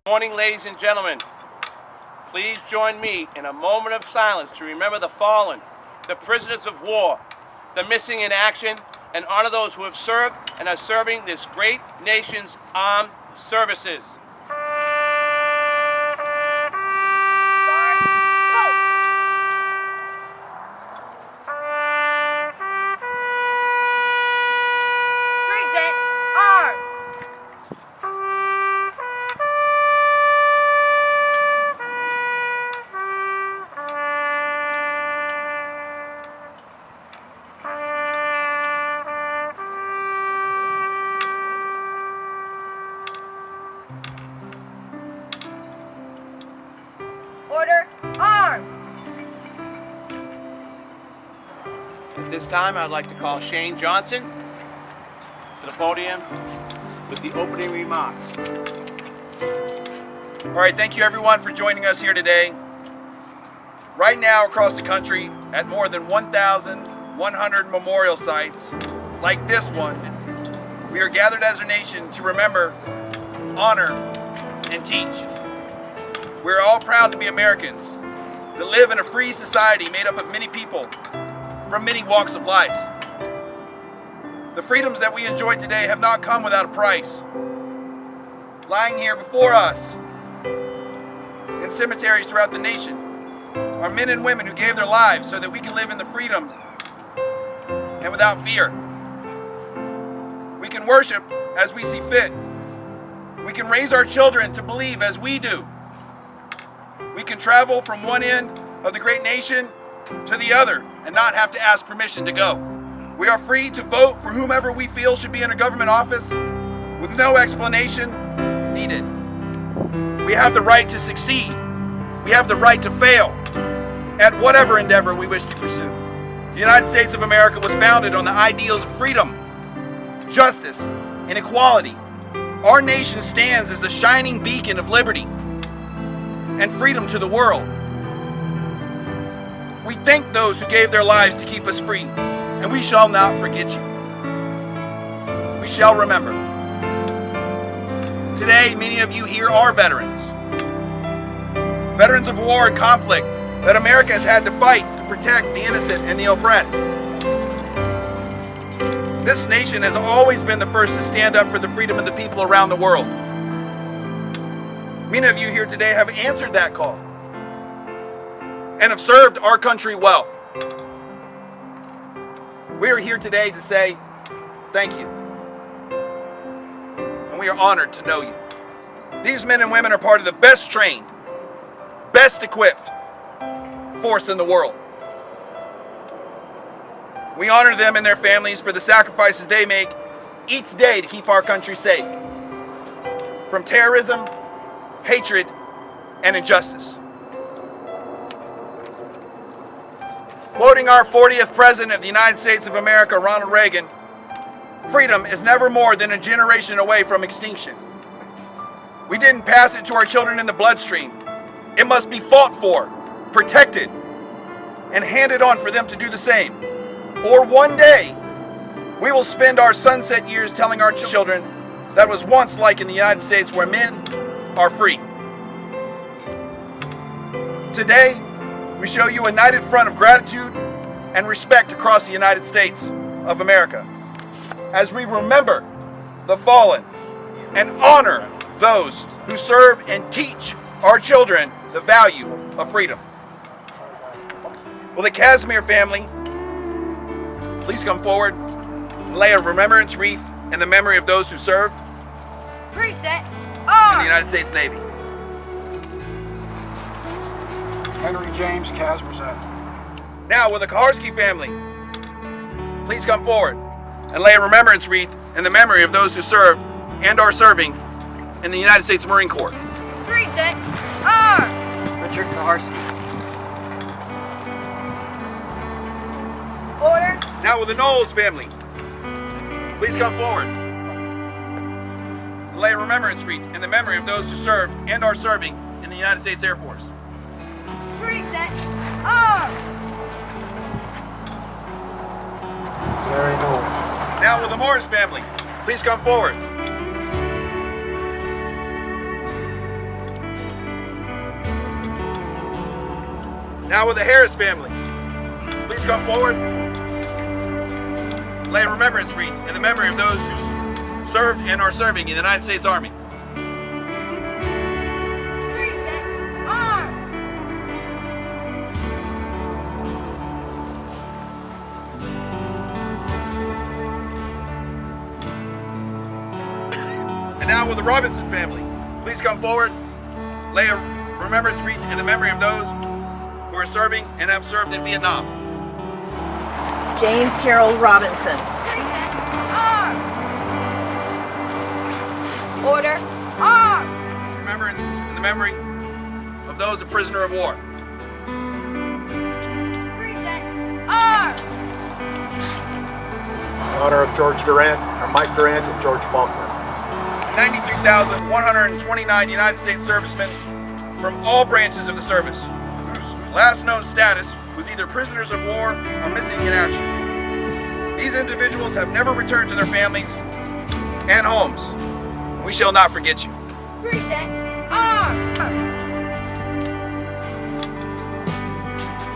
Morning, ladies and gentlemen. Please join me in a moment of silence to remember the fallen, the prisoners of war, the missing in action, and honor those who have served and are serving this great nation's armed services. Order, arms! At this time, I'd like to call Shane Johnson to the podium with the opening remarks. All right, thank you everyone for joining us here today. Right now across the country at more than 1,100 memorial sites like this one, we are gathered as a nation to remember, honor, and teach. We're all proud to be Americans that live in a free society made up of many people from many walks of life. The freedoms that we enjoy today have not come without a price. Lying here before us in cemeteries throughout the nation are men and women who gave their lives so that we can live in the freedom and without fear. We can worship as we see fit. We can raise our children to believe as we do. We can travel from one end of the great nation to the other and not have to ask permission to go. We are free to vote for whomever we feel should be in a government office with no explanation needed. We have the right to succeed. We have the right to fail at whatever endeavor we wish to pursue. The United States of America was founded on the ideals of freedom, justice, and equality. Our nation stands as a shining beacon of liberty and freedom to the world. We thank those who gave their lives to keep us free, and we shall not forget you. We shall remember. Today, many of you here are veterans. Veterans of war and conflict that America has had to fight to protect the innocent and the oppressed. This nation has always been the first to stand up for the freedom of the people around the world. Many of you here today have answered that call and have served our country well. We are here today to say thank you. And we are honored to know you. These men and women are part of the best trained, best equipped force in the world. We honor them and their families for the sacrifices they make each day to keep our country safe from terrorism, hatred, and injustice. Quoting our 40th President of the United States of America, Ronald Reagan, freedom is never more than a generation away from extinction. We didn't pass it to our children in the bloodstream. It must be fought for, protected, and handed on for them to do the same. Or one day, we will spend our sunset years telling our children that was once like in the United States where men are free. Today, we show you a united front of gratitude and respect across the United States of America as we remember the fallen and honor those who serve and teach our children the value of freedom. Will the Casimir family please come forward and lay a remembrance wreath in the memory of those who served Preset, in arms! the United States Navy. Henry James Casmerzat. Now, will the Kaharski family please come forward and lay a remembrance wreath in the memory of those who served and are serving in the United States Marine Corps. Preset, arms! Richard Kaharski. Order, Now, will the Knowles family please come forward and lay a remembrance wreath in the memory of those who served and are serving in the United States Air Force. preset, arms! Larry Knowles. Now, will the Morris family please come forward Now will the Harris family please come forward? Lay a remembrance wreath in the memory of those who served and are serving in the United States Army. Reset. Arms. And now will the Robinson family please come forward? Lay a remembrance wreath in the memory of those who are serving and have served in Vietnam. James Harold Robinson. Reset. Arms. Order. Arms. Remembrance in the memory of those a prisoner of war. Reset. Arms. In honor of George Durant, or Mike Durant and George Faulkner. 93,129 United States servicemen from all branches of the service, whose last known status was either prisoners of war or missing in action. These individuals have never returned to their families and homes. We shall not forget you. Reset. Arms.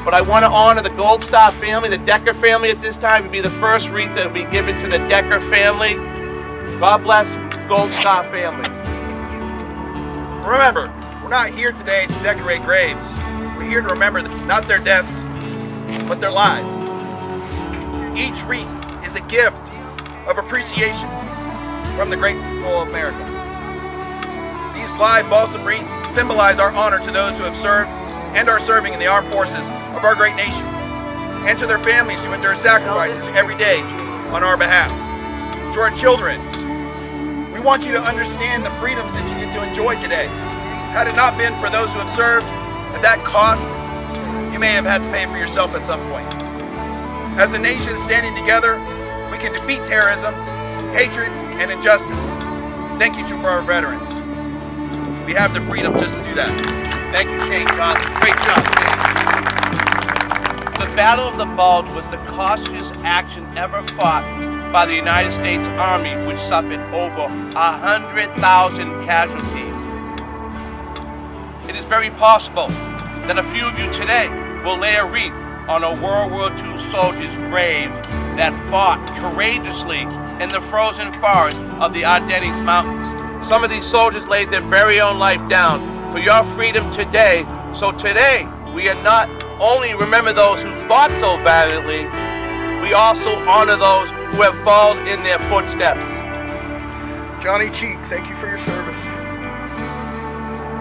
But I want to honor the Gold Star family, the Decker family at this time. It will be the first wreath that will be given to the Decker family. God bless Gold Star families. Remember, we're not here today to decorate graves. We're here to remember not their deaths, but their lives. Each wreath is a gift of appreciation from the great people of America. These live balsam wreaths symbolize our honor to those who have served and are serving in the armed forces of our great nation, and to their families who endure sacrifices every day on our behalf. To our children, we want you to understand the freedoms that you get to enjoy today. Had it not been for those who have served, at that cost, you may have had to pay for yourself at some point. As a nation standing together, we can defeat terrorism, hatred, and injustice. Thank you to our veterans. We have the freedom just to do that. Thank you, Shane Johnson. Great job, Shane. The Battle of the Bulge was the costliest action ever fought by the United States Army, which suffered over 100,000 casualties. It is very possible that a few of you today will lay a wreath on a World War II soldier's grave that fought courageously in the frozen forest of the Ardennes Mountains. Some of these soldiers laid their very own life down for your freedom today. So today, we are not only remember those who fought so valiantly, we also honor those who have followed in their footsteps. Johnny Cheek, thank you for your service.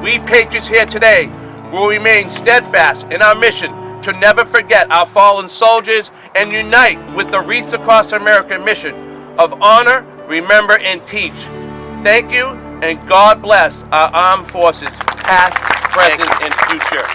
We patriots here today will remain steadfast in our mission to never forget our fallen soldiers and unite with the Wreaths Across America mission of honor, remember, and teach. Thank you, and God bless our armed forces, past, present, and future.